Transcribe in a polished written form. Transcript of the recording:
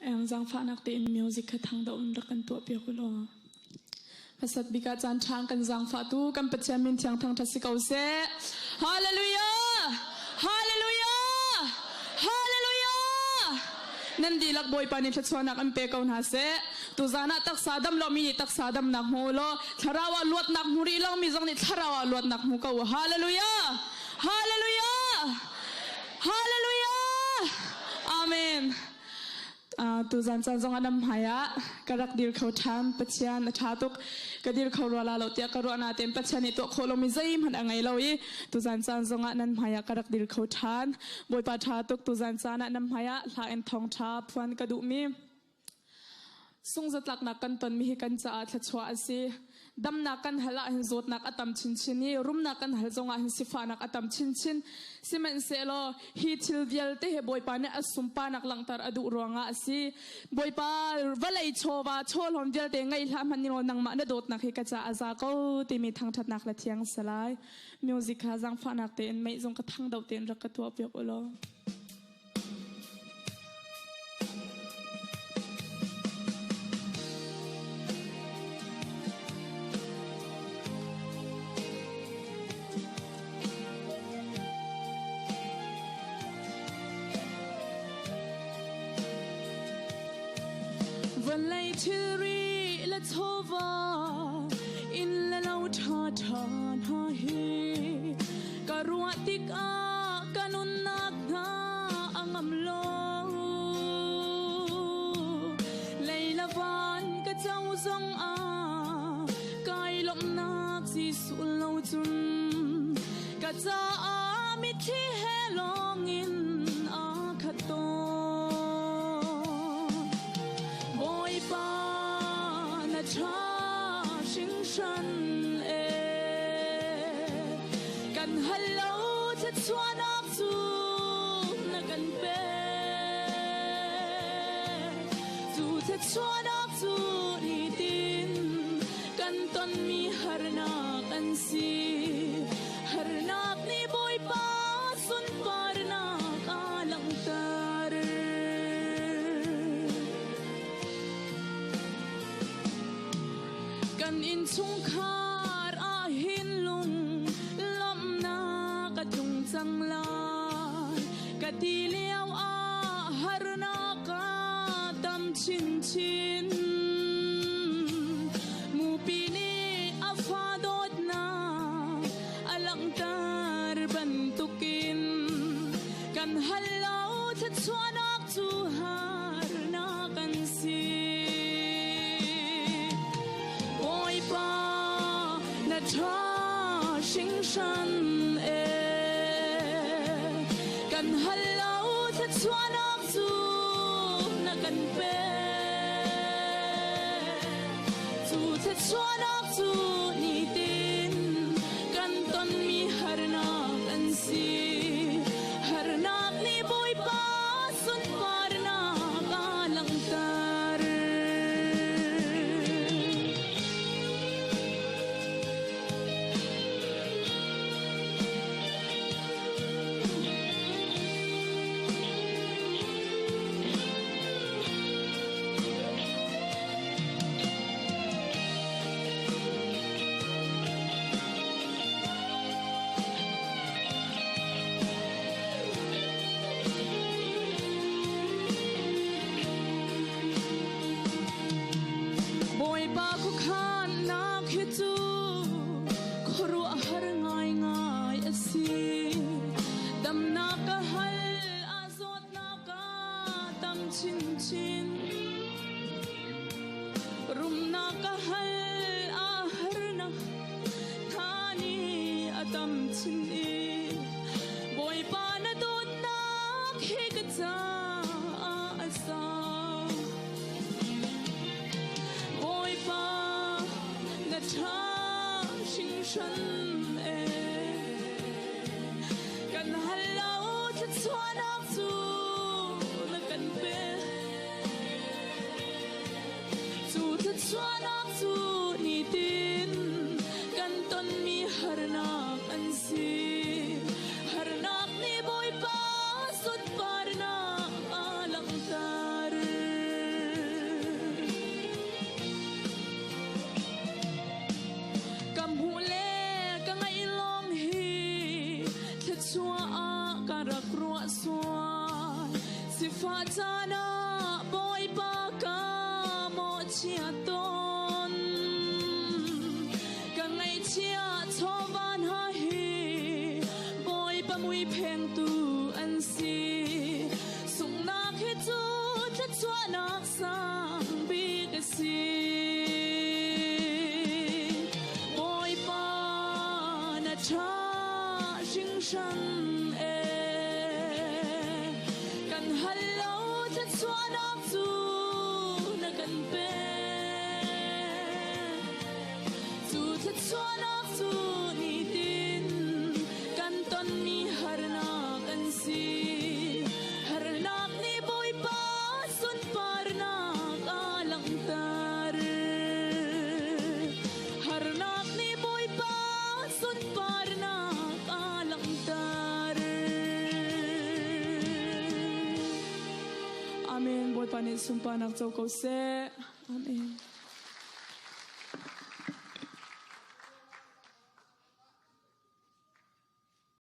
Ang zang fa nak te in music ka thang da un rakan to pe kulo pasat bika chan thang kan zang fa tu kan pacham min thiang thang thasi kau se hallelujah hallelujah hallelujah nan di lak boy pani thachwana kan pe kau na se tu zana tak sadam lo mi tak sadam nak mu lo tharawa luat nak muri lo mi jong ni tharawa luat nak mu kau hallelujah hallelujah hallelujah amen tu zan chan zong anam haya karak dir khau tham pachian thatuk kadir khau wala lo tia karo na tem pachani to kholo mi zaim han angai loi tu zan chan zong anan haya karak dir khau than boi pa thatuk tu zan chan anam haya la en thong tha phan ka du mi sung zatlak na kan ton mi kan cha thachwa ase dam na kan hala hin zot nak atam chin chini rum na kan hal zonga hin sifa nak atam chin chin simen selo hi thil dial te he boy pa ne asum pa nak langtar adu ronga asi boy pa valai chowa chol hom dial te ngai hlam han ni nang ma na dot nak he ka cha aza ko ti mi thang that nak la thiang salai music ha jang fa nak te en mai zong ka thang dau ten rak ka to pe oloวันไลทิรีและโทวาอินและเราทาทานหาเฮกะรัวติกอากันุนนักงาอังอำโลไลละวานกะเจ้าทรงอากายลมนักสิสุลเราจุนกะจาอามิที่เฮลองอินอาคาโตชาชิงชันกันฮัลโหลจะชวนออกสู่นักกันเป้สู่จะชวนออกสู่นีดินกันตอนมีฮาร์นากันสีฮาร์นานี่บอยป้าสุนปาร์นาคาลังตากันอินชุงคาร์อาหินลุงลมนากระจุงจังลายกะดีเลี้ยวอาฮาร์นากาดำชินชินมูปีนี้อาฟาโดดนาอลังตาร์บันตุกินกันฮัลโหลจะชวนออกจูฮาร์นากันซีชาชิงชันกันฮัลโหลจะชวนออกสู่นักกันเป้สู่จะชวนออกสู่นีดินกันตอนมีฮาร์นากันสีฮาร์นานี่บอยป้าสุนปาร์นากาลังตาชินชินรุมนักฮัลอาฮร์นะทานีอาตัมชินอีบอยปานโดนนักเฮกจาอาซาบอยปานชาชิงชันกันฮัลโหลจะชวนออกสู่กันเป้สู่จะชวนออกสู่นีดินกันตอนมีฮาร์นากันสีฮาร์นานี่บอยป้าสุดปาร์นาอาลังตาร์ chana boy pa ka mo chia ton ka ngai chia choban ha hi boy pa mui pheng tu an si sung na khe chu tha chwa na sang bi ka si boy pa na cha jing shan Amen. Boy panin sumpa nak chow ko se. Amen.